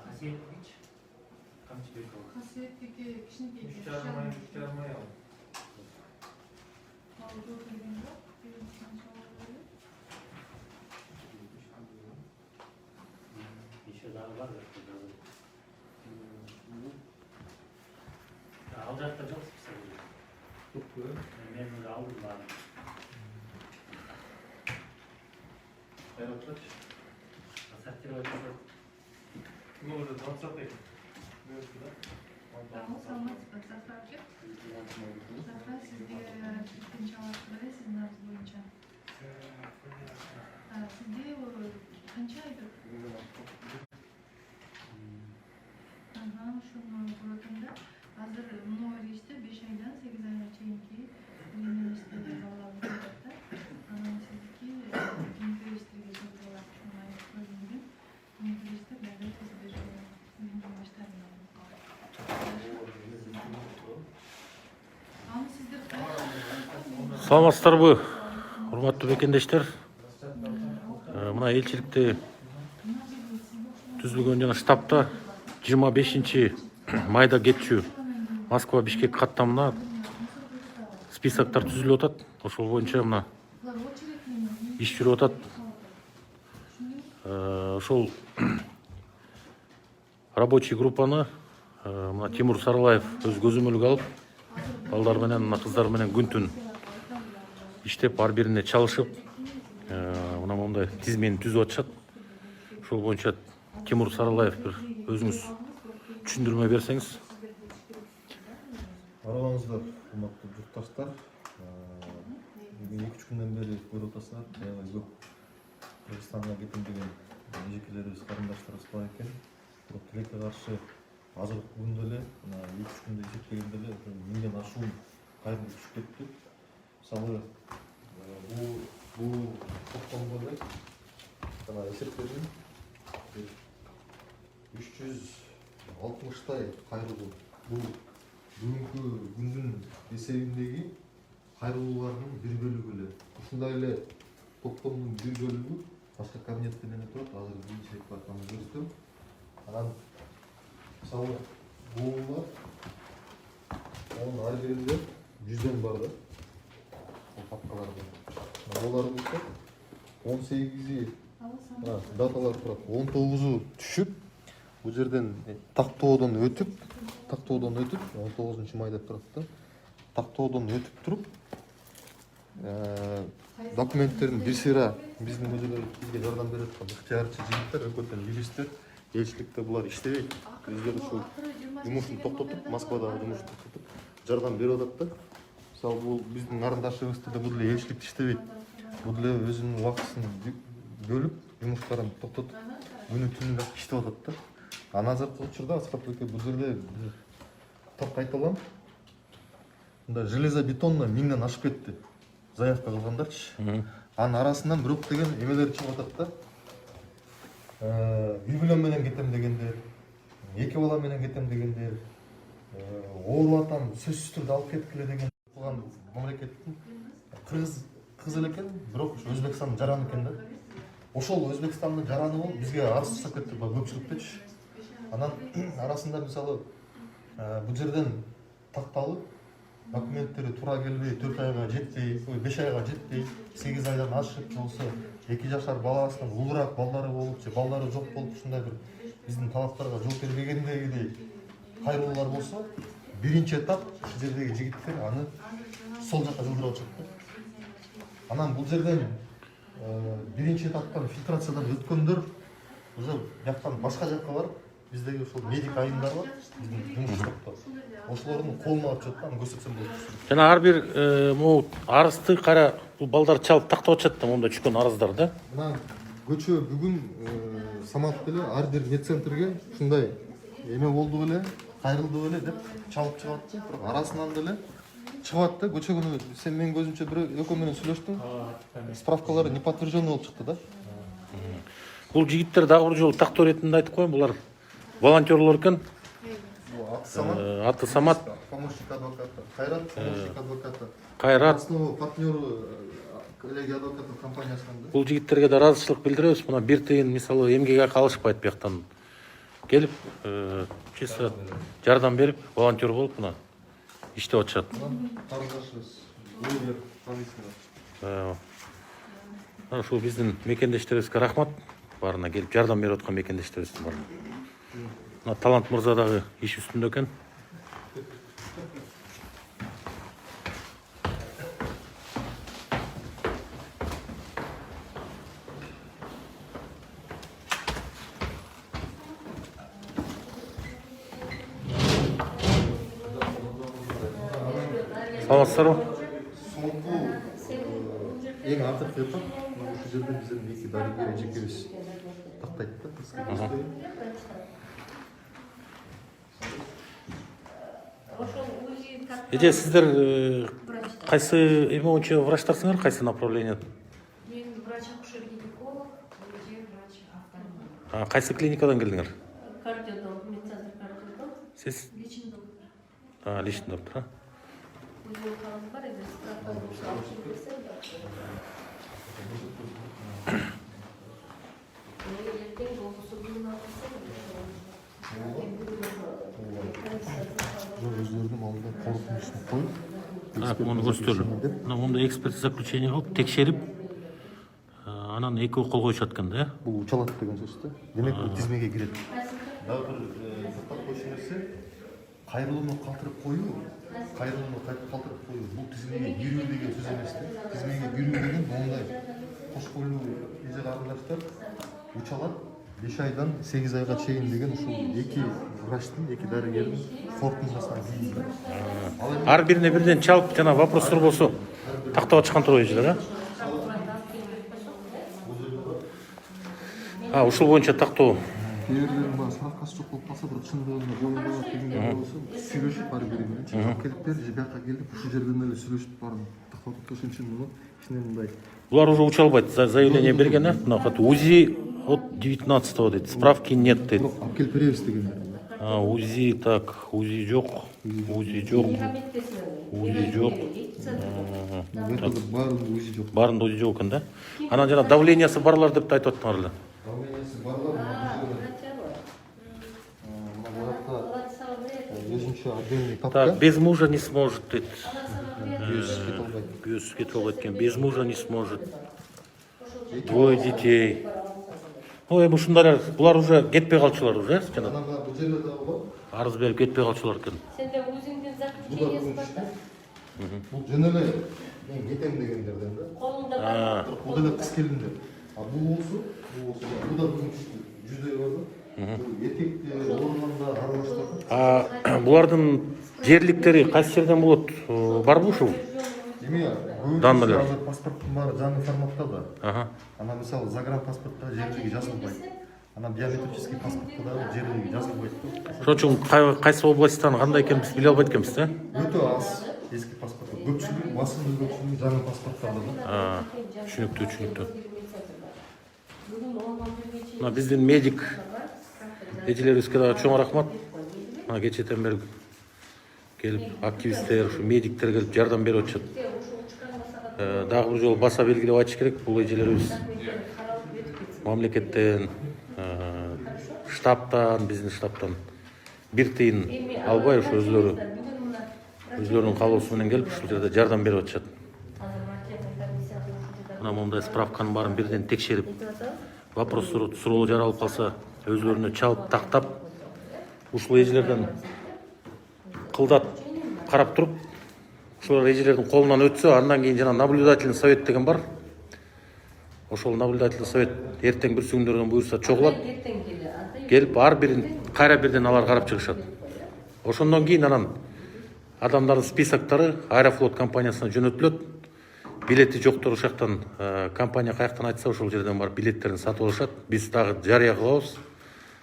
Қасиеттік қанша берді ол? Қасиеттік кішкентай. 3,5 ай ал. Алды деген жоқ. Қанша алды? Еще дағы бар. Ал жақта жоқ список. Жоқ қой. Мен уже алдым барын. Қайрат Сортировать етіп. Мы уже 20-й. Саламатсызбы, Захар ке? Захар, сізге екінші алатыда сіздің арыз бойынша. Сізде қанша айды? Шunu бұратында. Азыр мұнау ережді 5 айдан 8 айға чейінки университетте балалар өтеді. Сіздікі университетке жолдалар. Университет бәрі сізді менің баштарынан. Саламатсыздарбы, урматтуу бекендештер. Мына элчиликте түзүлгөн жана штабта 25 майда кетчү Москва Бишкек каттамына списоктор түзүлүп атат. Ошол боюнча мына иш жүрүп атат. Ошол рабочий группаны мына Тимур Сарылаев өз көзөмөлгө алып, балдар менен, мына кыздар менен күн-түн иштеп, ар бирине чалышып, мына мондай тизмени түзүп атышат. Ошол боюнча Тимур Сарылаев бир өзүңүз түшүндүрмө берсеңиз. Аралаңыздар, урматтуу журтташтар. Бүгүн 2-3 күндөн бери көрүп атасыздар, аябай көп Кыргызстанга кетем деген эжекелерибиз, карындаштарыбыз бар экен. Бирок тилекке каршы азыркы күндө эле, мына 2-3 күндө эсептегенде эле 1000ден ашуун кайрылып түшүп кетти. Мисалы, бул топтомго эле жана эсептедим. 360 кайрылуу. Бул бүгүнкү күндүн эсебиндеги кайрылуулардын бир бөлүгү эле. Ушундай эле топтомдун бир бөлүгү башка кабинетте менен турат. Азыр биринчи кварталны көрсөтөм. Анан мисалы буулар онун ар биринде 100ден бар да. Бул папкаларда. Буларды 18 даталар турат. 19-у түшүп, бул жерден тактоодон өтүп 19 майда турат да. Тактоодон өтүп туруп, документтердин бир сыйра биздин өзүлөр бизге жардам берип аткан ыктыярчы жигиттер, өкмөттөн юристтер, элчиликте булар иштебейт. Өздөрү ушул жумушун токтотуп, Москвадагы жумушун токтотуп, жардам берип атат да. Мисалы, бул биздин карындашыбызды да бул эле элчиликте иштебейт. Бул эле өзүнүн убактысын бөлүп, жумуштарын токтотуп, күнү түнү иштеп атат да. Азыркы учурда Асхат эке бул жерде топ кайталам. Мында железобетонно 1000ден ашып кетти. Заявка кылгандарчы. Анын арасынан бирок деген эмелер чыгып атат да. Үй бүлөм менен кетем дегендер, 2 бала менен кетем дегендер, оолатам сөзсүз түрдө алып кеткиле деген кылган мамлекеттин кыз эле экен, бирок Өзбекстандын жараны экен да. Ошол Өзбекстандын жараны болуп бизге арыз жасап кетти көпчүлүктөчү. Анан арасында мисалы бул жерден такталып документтери туура келбей, 4 айга жетпей, 5 айга жетпей, 8 айдан ашып болсо, 2 жашар баласынан улураак балдары болуп, же балдары жок болуп, ушундай бир биздин талаптарга жооп бербегендегидей кайрылуулар болсо, биринчи этап ушул жердеги жигиттер аны сол жакка жылдырып атышат да. Анан бул жерден биринчи этаптан фильтрациядан өткөндөр уже жактан башка жакка барып, биздеги ушул медик айымдар бар, биздин жумуш топто. Ошолордун колуна алып чыгып, аны көрсөтсөм болот. Жана ар бир могу арызды кара бул балдар чалып тактап атышат да, монда түшкөн арыздар да. Мына көчө бүгүн Самат деле ар бир медцентрге ушундай эме болду беле, кайрылды беле деп чалып чыгып атты. Бирок арасынан деле чыгып атты. Көчө күнү сен менин көзүмчө бир экөө менен сүйлөштүң. Справкалары не подтвержденный болуп чыкты да. Бул жигиттер дагы бир жолу тактоо иретинде айтып коеюн, булар волонтерлор экен. Аты Самат, помощник адвоката, Кайрат, помощник адвоката. Кайрат. Основа партнеру коллегия адвокатов компаниясынан да. Бул жигиттерге да ыраазычылык билдиребиз. Мына бир тыйын мисалы эмгек акы алышпайт бияктан. келип чисто жардам берип волонтер болуп мына иштеп атышат. Карындашыбыз Улуубек танысыңар. Ушул биздин мекендештерибизге рахмат. Барына келип жардам берип аткан мекендештерибиздин барына. Мына Талант мырза дагы иш үстүндө экен. Саламатсыздарбы? Соңку эң акыркы этап ушул жерде биздин эки дарыгер эжекебиз тактайт да. Эже сиздер кайсы эме боюнча врачтарсыңар, кайсы направление? Мен врач-акушер-гинеколог, эже врач-офтальмолог. Кайсы клиникадан келдиңер? Кардиолог, медсестра кардиолог. Сиз? Личный доктор. Личный доктор. Өзүнүн калыбы бар, эгер справка болсо алып келип берсем, эртең болсо бүгүн алып Өзлөрүнүн алдында коркунучун коюп, Муну көрсөтөлү. Мында эксперт заключение кылып, текшерип, анан экөө кол коюшат экен да. бул учалат деген сөз да. Демек бул тизмеге кирет. Дагы бир токтоп койчу нерсе, кайрылууну калтырып коюу, кайрылууну кайтып калтырып коюу бул тизмеге кирүү деген сөз эмес да. Тизмеге кирүү деген мондай кош бойлуу эже карындаштар учалат 5 айдан 8 айга чейин деген ушул эки врачтын, эки дарыгердин корутундусунан кийин. Ар бирине бирден чалып жана вопростор болсо тактап чыккан турбайбы эжелер, ушул боюнча тактоо. Кээрлердин баары справкасы жок болуп калса, бирок чындыгында боюнда дегендер болсо, сүйлөшүп баары бири менен чыгып келип бер, жебакка келип ушул жерден эле сүйлөшүп баарын тактап атып ошон үчүн муну кичине мындай. Булар уже учалбайт, заявление берген, мына УЗИ от 19-го дейт, справки нет дейт. Бирок алып келип беребиз дегендер. УЗИ так, УЗИ жок, УЗИ жок, УЗИ жок. Баарында УЗИ жок. Баарында УЗИ жок экен да. Анан жана давлениясы барлар деп да айтып аттыңар эле. Давлениясы барлар өзүнчө отдельный папка. Так, без мужа не сможет дейт. Күйөөсү кетип албайт экен, без мужа не сможет. Двое детей. Ой, ушундай булар уже кетпей калчулар уже, жана Анан бул жерде дагы бар. арыз берип кетпей калчулар экен. Сенде өзүңдүн заключениеси бар да? Бул жөн эле мен кетем дегендерден да. Колуңда бар. Бул деле кыз келиндер. Бул болсо, бул да бүгүн жүздөй бар да. Бул этекте, орманда аралаштырып. Булардын жерликтери кайсы жерден болот? Барбы ушул? Эми Данныйлар. азыр паспорттун баары жаңы форматта да. Анан мисалы загранпаспортто жерлиги жазылбайт. Анан биометрический паспортто дагы жерлиги жазылбайт да. Ошон үчүн кайсы областтан кандай экенин биз биле албайт экенбиз да. Өтө аз эски паспорттор. Көпчүлүк, басымдуу көпчүлүк жаңы паспорттарда да. Түшүнүктүү. Мына биздин медик эжелерибизге дагы чоң рахмат. Мына кечээден бери келип активисттер, ушу медиктер келип жардам берип атышат. Дагы бир жолу баса белгилеп айтыш керек, бул эжелерибиз мамлекеттен, штабтан, биздин штабтан бир тыйын албай ушу өзлөрүнүн каалоосу менен келип ушул жерде жардам берип атышат. Мына мондай справканын баарын бирден текшерип, вопростор суроолор жаралып калса, өзлөрүнө чалып тактап, ушул эжелерден кылдат карап туруп, ушул эжелердин колунан өтсө, андан кийин жана наблюдательный совет деген бар. Ошол наблюдательный совет эртең бир күндөрдөн буюрса чогулат. Келип ар бирин кайра бирден алар карап чыгышат. Ошондон кийин анан адамдардын списоктары Аэрофлот компаниясына жөнөтүлөт. Билети жоктор ошол жактан компания каяктан айтса ошол жерден барып билеттерин сатып алышат. Биз дагы жарыя кылабыз.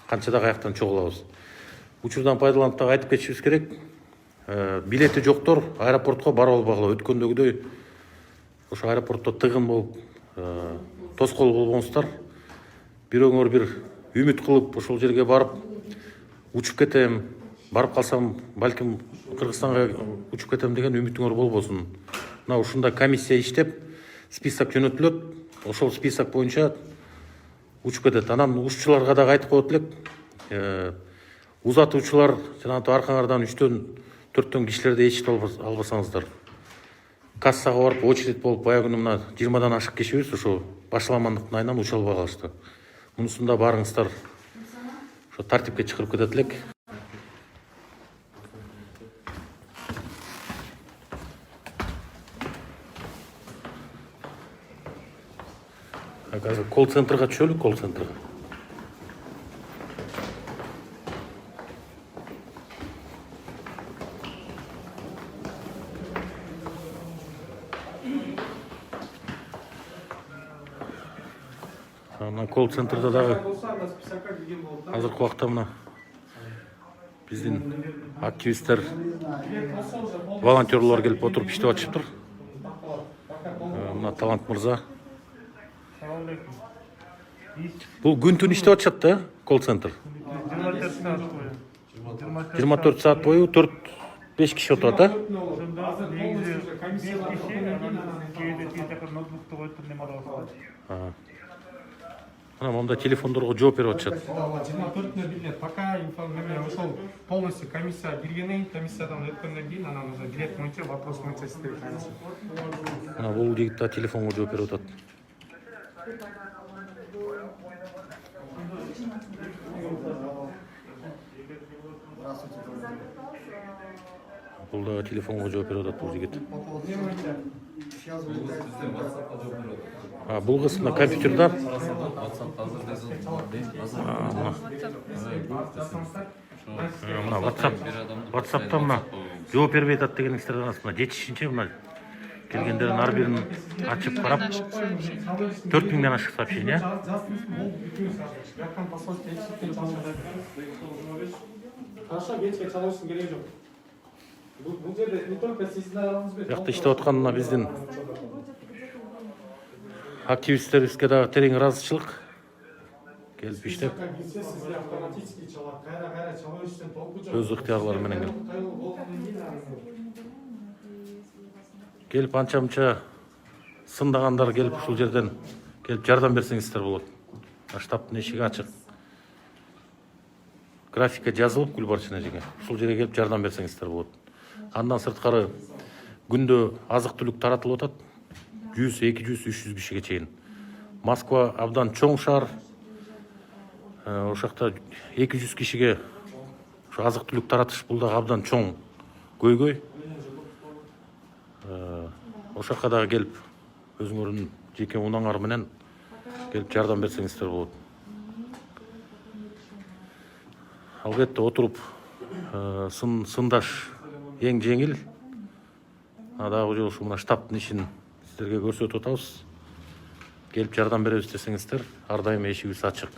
Канчада каяктан чогулабыз. Учурдан пайдаланып дагы айтып кетишибиз керек. Билети жоктор аэропортко бара албагыла. Өткөндөгүдөй ошо аэропортто тыгын болуп тоскоол болбоңуздар. Бирөөңөр бир үмүт кылып ошол жерге барып учуп кетем, барып калсам балким Кыргызстанга учуп кетем деген үмүтүңөр болбосун. Мына ушундай комиссия иштеп, список жөнөтүлөт. Ошол список боюнча учуп кетет. Анан ушчуларга дагы айтып коет элек. узатуучулар жанагы аркаңардан 3-4 кишилерди ээрчитип албасаңыздар, кассага барып очередь болуп баягы күнү мына 20-дан ашык кишибиз ошо башаламандыктын айынан уча албай калышты. Мунусунда барыңыздар ошо тартипке чакырып кетет элек. Азыр колл-центрге түшөлү, колл-центрге. Мына колл-центрде дагы азыркы убакта мына биздин активисттер, волонтерлор келип отуруп иштеп атышыптыр. Мына Талант мырза. Бул күн-түн иштеп атышат да, колл-центр. 24 саат бою 4-5 киши отурат, да? Мына монда телефондорго жооп берип атышат. 24 билет. Пока ошол полностью комиссия киргенден, комиссиядан өткөндөн кийин анан уже билет боюнча вопрос боюнча иштеп жатабыз. Мына бул жигит да телефонго жооп берип атат. Бул да телефонго жооп берип атат бул жигит. Бул кыз мына компьютерда мына WhatsApp'та мына жооп бербей атат деген кишилерден аз мына жетишинче мына келгендердин ар бирин ачып карап 4000-ден ашык сообщение. Хорошо, вечерге чалышың керек жок. Бул жерде не только сиздин араңыз бер. Бuyakta иштеп аткан мына биздин активисттерибизге дагы терең ыраазычылык. Келип иштеп өз ыктыярлары менен келип анча-мынча сындагандар келип ушул жерден келип жардам берсеңиздер болот. Штабтын эшиги ачык. Графикке жазылып Гүлбарчын эжеге. Ушул жерге келип жардам берсеңиздер болот. Андан сырткары күндө азык-түлүк таратылып атат. 100, 200, 300 кишиге чейин. Москва абдан чоң шаар. Ошол жакта 200 кишиге ошо азык-түлүк таратыш бул дагы абдан чоң көйгөй. Ошол жака дагы келип өзүңөрдүн жеке унаңар менен келип жардам берсеңиздер болот. Албетте отуруп сындаш эң жеңил. Дагы ушу мына штабтын ишин сиздерге көрсөтүп атабыз. Келип жардам беребиз десеңиздер, ар дайым эшигибиз ачык.